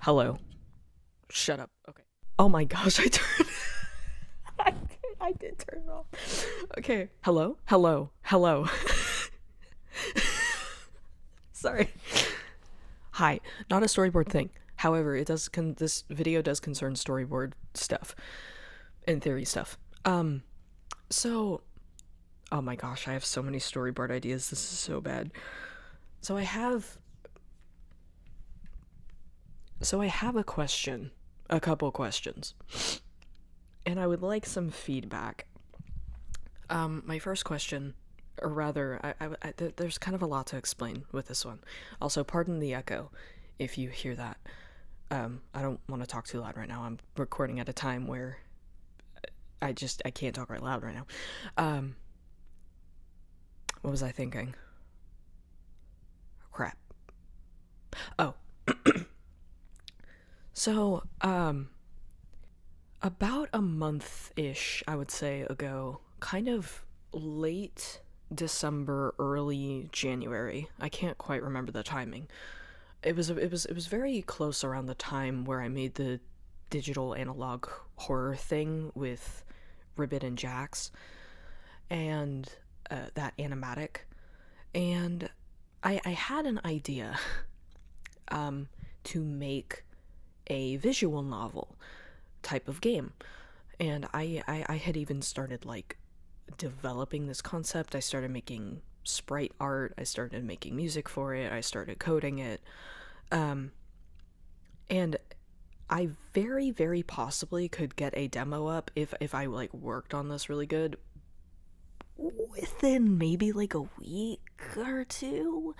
Hello. Shut up. Okay. Oh my gosh, I turned. I did turn it off. Okay. Hello. Hello. Hello. Sorry. Hi. Not a storyboard thing. However, it does. This video does concern storyboard stuff and theory stuff. So. Oh my gosh, I have so many storyboard ideas. This is so bad. So I have. So I have a question. A couple questions. And I would like some feedback. My first question, or rather, there's kind of a lot to explain with this one. Also, pardon the echo if you hear that. I don't want to talk too loud right now. I'm recording at a time where I can't talk right loud right now. What was I thinking? Crap. Oh. So, about a month-ish, I would say, ago, kind of late December, early January. I can't quite remember the timing. It was very close around the time where I made the digital analog horror thing with Ribbit and Jax and that animatic. And I had an idea to make a visual novel type of game. And I had even started like developing this concept. I started making sprite art, I started making music for it, I started coding it. And I very, very possibly could get a demo up if I like worked on this really good within maybe like a week or two.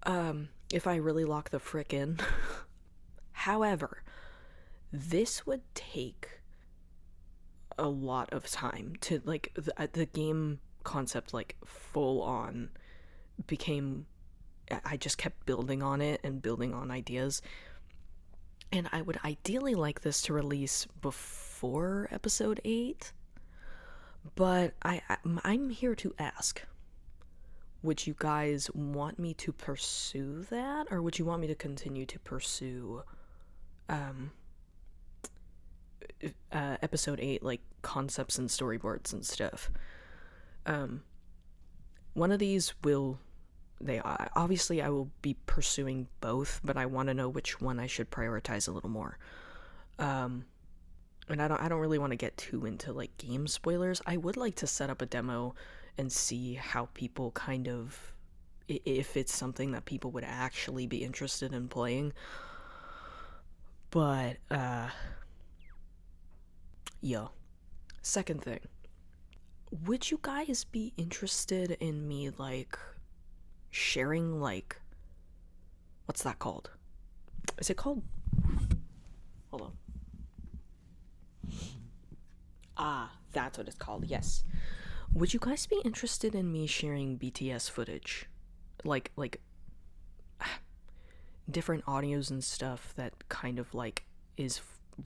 If I really lock the frick in. However, this would take a lot of time to like the game concept like full on became. I just kept building on it and building on ideas, and I would ideally like this to release before episode 8, but I'm here to ask, would you guys want me to pursue that, or would you want me to continue to pursue episode 8 like concepts and storyboards and stuff? One of these will they obviously I will be pursuing both, but I want to know which one I should prioritize a little more. And I don't really want to get too into like game spoilers. I would like to set up a demo and see how people kind of, if it's something that people would actually be interested in playing. But yeah. Second thing, would you guys be interested in me like sharing like, what's that called? Is it called? Hold on. Ah, that's what it's called. Yes. Would you guys be interested in me sharing BTS footage? Like different audios and stuff that kind of like is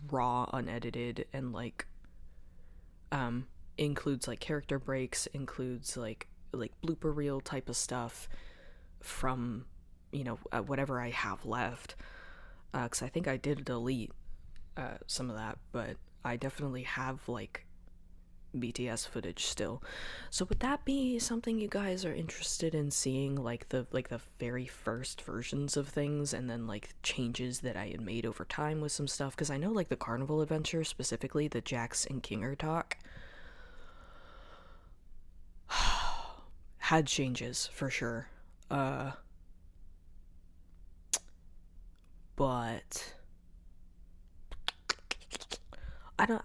raw, unedited, and like includes like character breaks, includes like blooper reel type of stuff from whatever I have left. Because I think I did delete some of that, but I definitely have like BTS footage still. So would that be something you guys are interested in seeing, like the very first versions of things, and then like changes that I had made over time with some stuff? Because I know like the Carnival Adventure, specifically the Jax and Kinger talk, had changes for sure. But I don't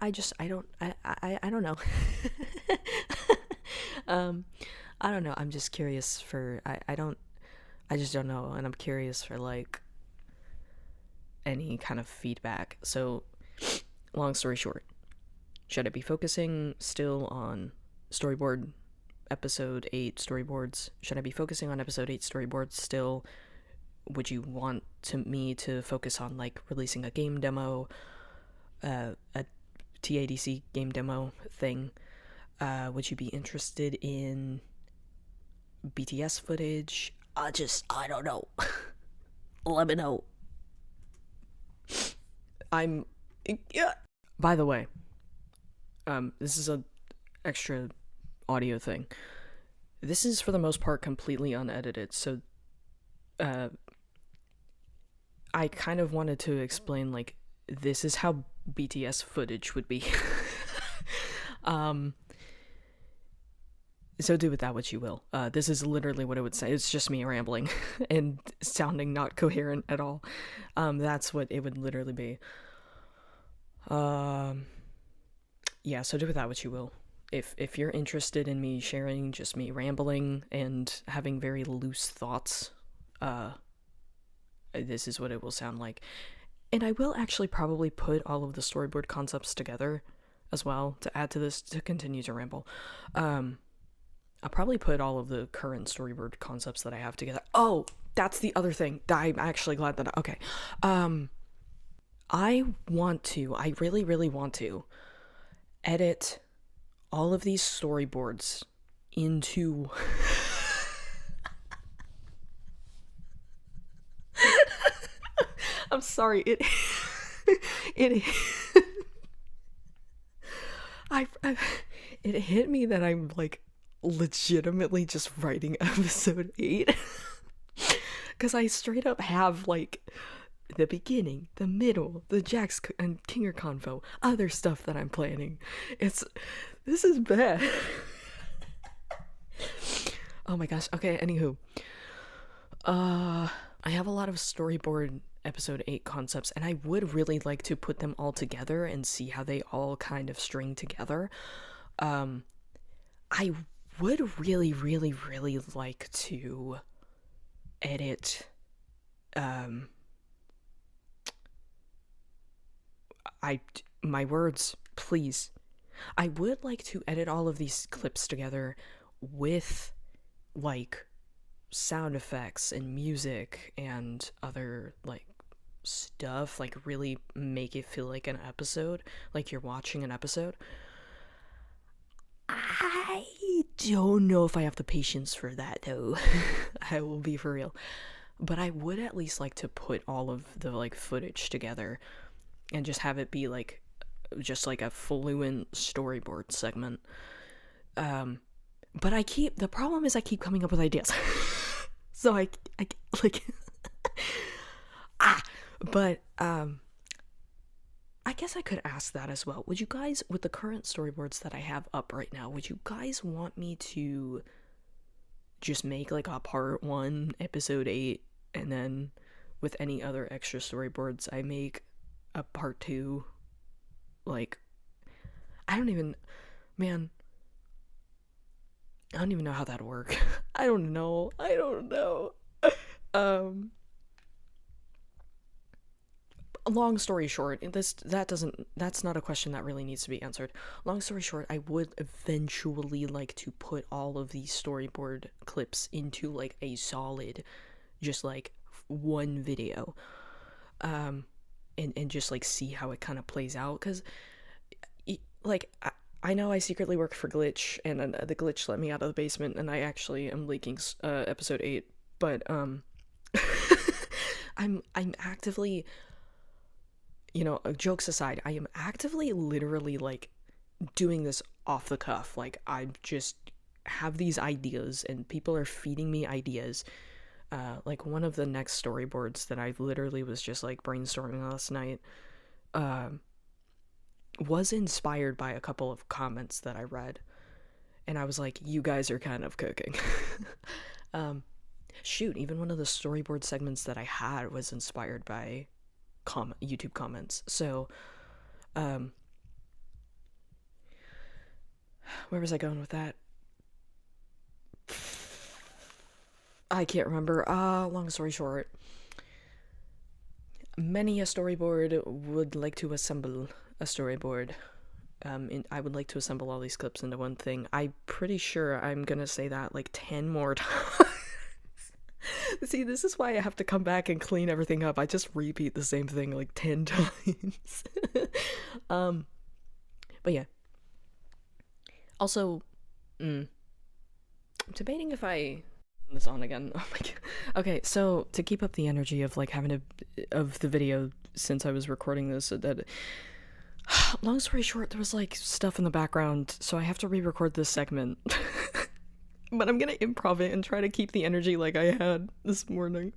know. I don't know. I'm just curious for, I just don't know. And I'm curious for like any kind of feedback. So long story short, should I be focusing still on storyboard episode 8 storyboards? Should I be focusing on episode 8 storyboards still? Would you want me to focus on like releasing a game demo, a TADC game demo thing? Would you be interested in BTS footage? I don't know. Let me know. Yeah. By the way, this is a extra audio thing. This is for the most part completely unedited, so I kind of wanted to explain, like, this is how BTS footage would be. So do with that what you will. This is literally what it would say. It's just me rambling and sounding not coherent at all. That's what it would literally be. Yeah, so do with that what you will. If you're interested in me sharing just me rambling and having very loose thoughts, this is what it will sound like. And I will actually probably put all of the storyboard concepts together as well to add to this to continue to ramble. I'll probably put all of the current storyboard concepts that I have together. Oh, that's the other thing. I'm actually glad that okay. I really, really want to edit all of these storyboards into I'm sorry, it it hit me that I'm like legitimately just writing episode 8 because I straight up have like the beginning, the middle, the Jax and Kinger convo, other stuff that I'm planning. This is bad. Oh my gosh. Okay, anywho. I have a lot of storyboard episode 8 concepts, and I would really like to put them all together and see how they all kind of string together. I would really, really, really like to edit, my words, please. I would like to edit all of these clips together with, like, sound effects and music and other, like, stuff, like, really make it feel like an episode, like you're watching an episode. I don't know if I have the patience for that, though. I will be for real. But I would at least like to put all of the, like, footage together and just have it be, like, just like a fluent storyboard segment. But the problem is I keep coming up with ideas. So I like, but, I guess I could ask that as well. Would you guys, with the current storyboards that I have up right now, would you guys want me to just make like a part 1, episode 8, and then with any other extra storyboards, I make a part 2? Like, I don't even know how that'd work. I don't know. Long story short, that's not a question that really needs to be answered. Long story short, I would eventually like to put all of these storyboard clips into like a solid, just like one video, and just like see how it kind of plays out, because like I know I secretly work for Glitch, and the Glitch let me out of the basement, and I actually am leaking episode 8, but I'm actively, jokes aside, I am actively literally like doing this off the cuff. Like, I just have these ideas and people are feeding me ideas. Like, one of the next storyboards that I literally was just like brainstorming last night was inspired by a couple of comments that I read, and I was like, you guys are kind of cooking. Shoot, even one of the storyboard segments that I had was inspired by YouTube comments. So, where was I going with that? I can't remember. Long story short, many a storyboard would like to assemble a storyboard. I would like to assemble all these clips into one thing. I'm pretty sure I'm gonna say that like 10 more times. See, this is why I have to come back and clean everything up. I just repeat the same thing like 10 times. But yeah. Also, I'm debating if I turn this on again. Oh my god. Okay, so to keep up the energy of like having of the video since I was recording this, that long story short, there was like stuff in the background, so I have to re-record this segment. But I'm gonna improv it and try to keep the energy like I had this morning.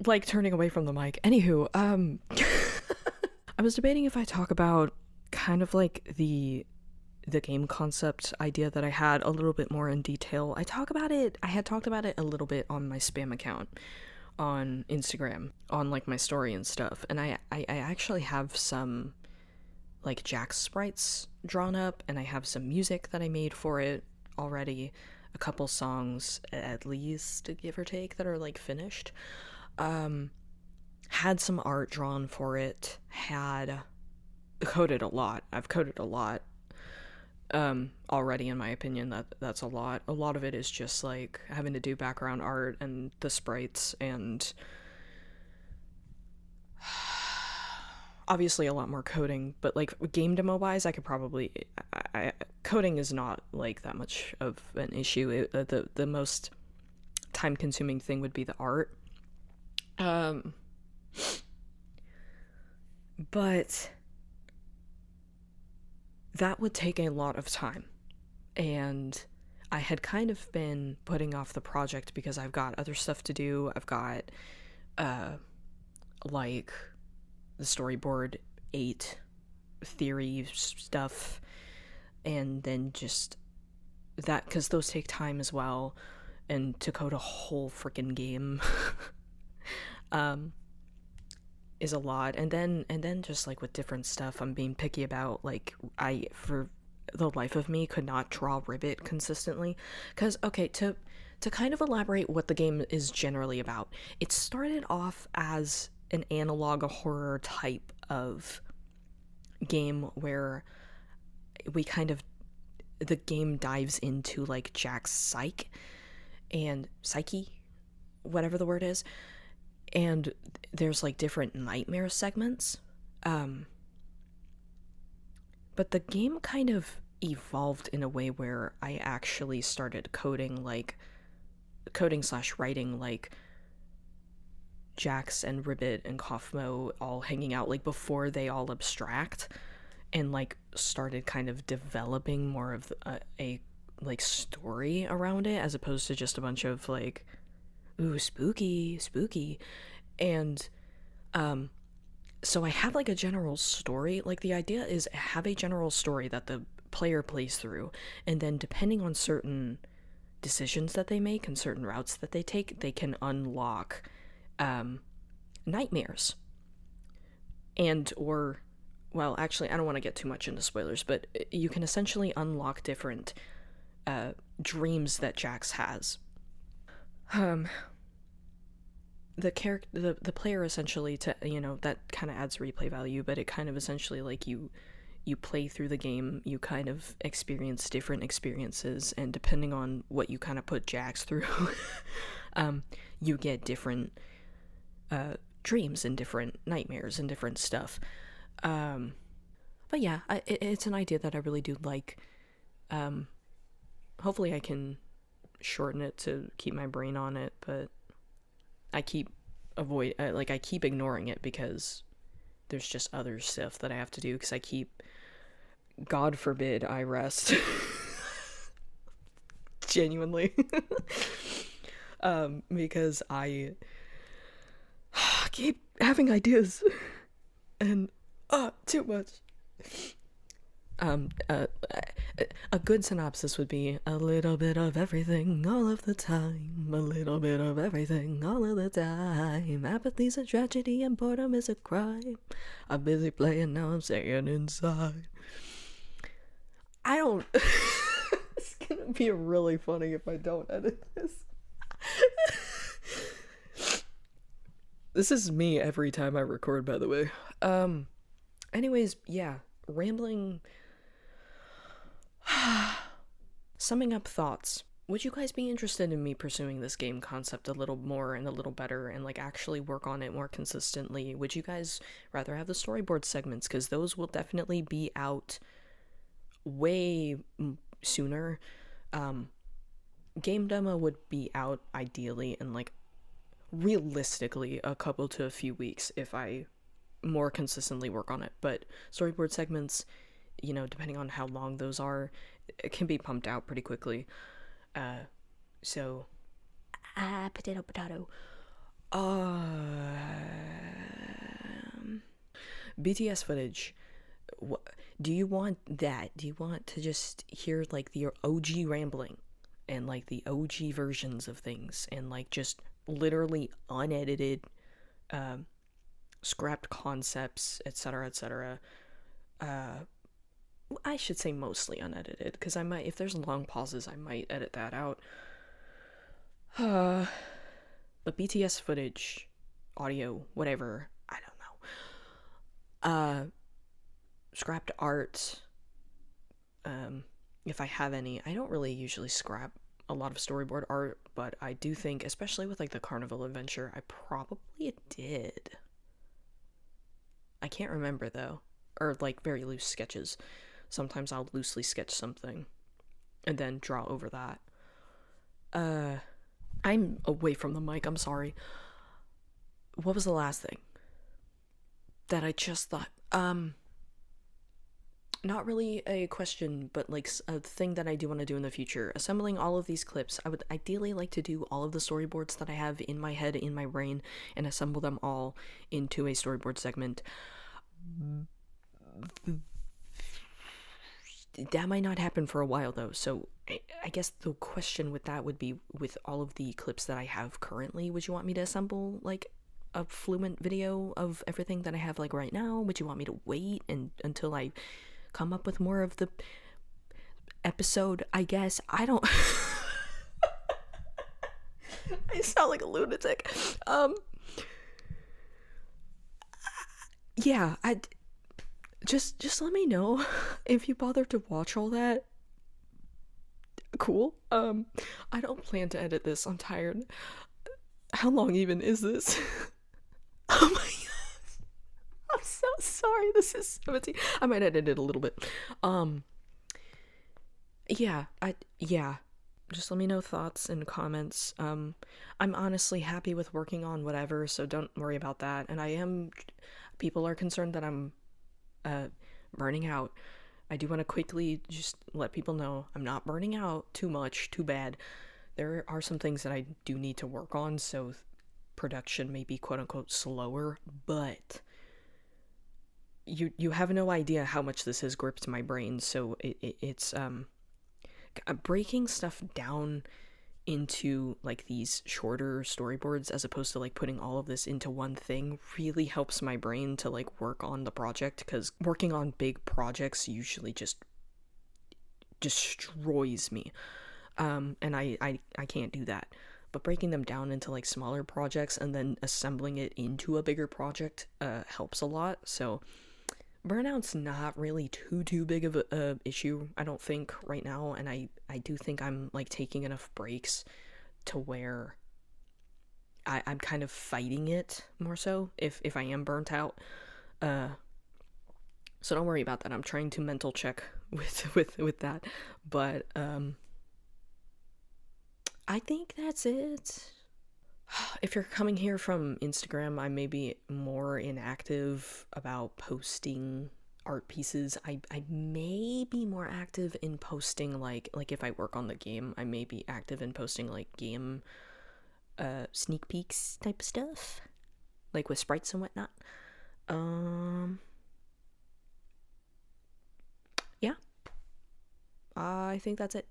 Like turning away from the mic. Anywho, I was debating if I talk about kind of like the game concept idea that I had a little bit more in detail. I had talked about it a little bit on my spam account on Instagram, on like my story and stuff. And I actually have some like Jax sprites drawn up, and I have some music that I made for it already. A couple songs at least, give or take, that are like finished. Had some art drawn for it, had coded a lot. I've coded a lot already, in my opinion. That's a lot. A lot of it is just like having to do background art and the sprites, and obviously a lot more coding, but like game demo wise, I could probably coding is not like that much of an issue. The most time consuming thing would be the art. But that would take a lot of time, and I had kind of been putting off the project because I've got other stuff to do. I've got like the storyboard 8 theory stuff, and then just that, because those take time as well, and to code a whole freaking game is a lot. And then just like with different stuff I'm being picky about, like I, for the life of me, could not draw ribbit consistently. Because okay, to kind of elaborate what the game is generally about, it started off as an analog horror type of game where we kind of, the game dives into like Jack's psyche, whatever the word is, and there's like different nightmare segments. But the game kind of evolved in a way where I actually started coding slash writing like Jax and Ribbit and Kaufmo all hanging out, like before they all abstract, and like started kind of developing more of a like story around it, as opposed to just a bunch of like, ooh, spooky. And so I have like a general story. Like the idea is have a general story that the player plays through, and then depending on certain decisions that they make and certain routes that they take, they can unlock nightmares, and or, well, actually I don't want to get too much into spoilers, but you can essentially unlock different dreams that Jax has. The player essentially, to, you know, that kind of adds replay value, but it kind of essentially like you play through the game, you kind of experience different experiences, and depending on what you kind of put Jax through, you get different dreams and different nightmares and different stuff. But yeah, it's an idea that I really do like. Hopefully I can shorten it to keep my brain on it, but I keep ignoring it because there's just other stuff that I have to do, because I keep, God forbid I rest. Genuinely. Because I keep having ideas and too much. A good synopsis would be a little bit of everything all of the time, a little bit of everything all of the time. Apathy's a tragedy and boredom is a crime. I'm busy playing, now I'm staying inside. I don't it's gonna be really funny if I don't edit this. This is me every time I record, by the way. Anyways, yeah, rambling. Summing up thoughts. Would you guys be interested in me pursuing this game concept a little more and a little better, and like actually work on it more consistently? Would you guys rather have the storyboard segments? Because those will definitely be out way sooner. Game demo would be out ideally in like realistically a couple to a few weeks if I more consistently work on it. But storyboard segments, you know, depending on how long those are, it can be pumped out pretty quickly. So potato potato. BTS footage. Do you want that? Do you want to just hear like the OG rambling and like the OG versions of things and like just literally unedited scrapped concepts, etc., etc.? I should say mostly unedited, because I might, if there's long pauses, I might edit that out. But BTS footage, audio, whatever, I don't know. Scrapped art, if I have any. I don't really usually scrap a lot of storyboard art, but I do think, especially with like the Carnival Adventure, I probably did. I can't remember though. Or like very loose sketches. Sometimes I'll loosely sketch something and then draw over that. I'm away from the mic, I'm sorry. What was the last thing that I just thought? Not really a question, but like a thing that I do want to do in the future. Assembling all of these clips, I would ideally like to do all of the storyboards that I have in my head, in my brain, and assemble them all into a storyboard segment. That might not happen for a while though, so I guess the question with that would be, with all of the clips that I have currently, would you want me to assemble like a fluent video of everything that I have like right now? Would you want me to wait until I come up with more of the episode? I guess I don't. I sound like a lunatic. Yeah, I just let me know if you bother to watch all that. Cool. I don't plan to edit this. I'm tired. How long even is this? Oh my god. I'm so sorry. This is 17. I might edit it a little bit. Yeah. Just let me know thoughts and comments. I'm honestly happy with working on whatever, so don't worry about that. And people are concerned that I'm burning out. I do want to quickly just let people know I'm not burning out too much, too bad. There are some things that I do need to work on, so production may be quote unquote slower, but you have no idea how much this has gripped my brain. So it's breaking stuff down into like these shorter storyboards as opposed to like putting all of this into one thing really helps my brain to like work on the project, because working on big projects usually just destroys me, and I can't do that. But breaking them down into like smaller projects and then assembling it into a bigger project helps a lot. So burnout's not really too big of a issue, I don't think, right now, and I do think I'm like taking enough breaks to where I'm kind of fighting it more so if I am burnt out. So don't worry about that. I'm trying to mental check with that, but I think that's it. If you're coming here from Instagram, I may be more inactive about posting art pieces. I may be more active in posting like if I work on the game, I may be active in posting like game sneak peeks type of stuff, like with sprites and whatnot. Yeah, I think that's it.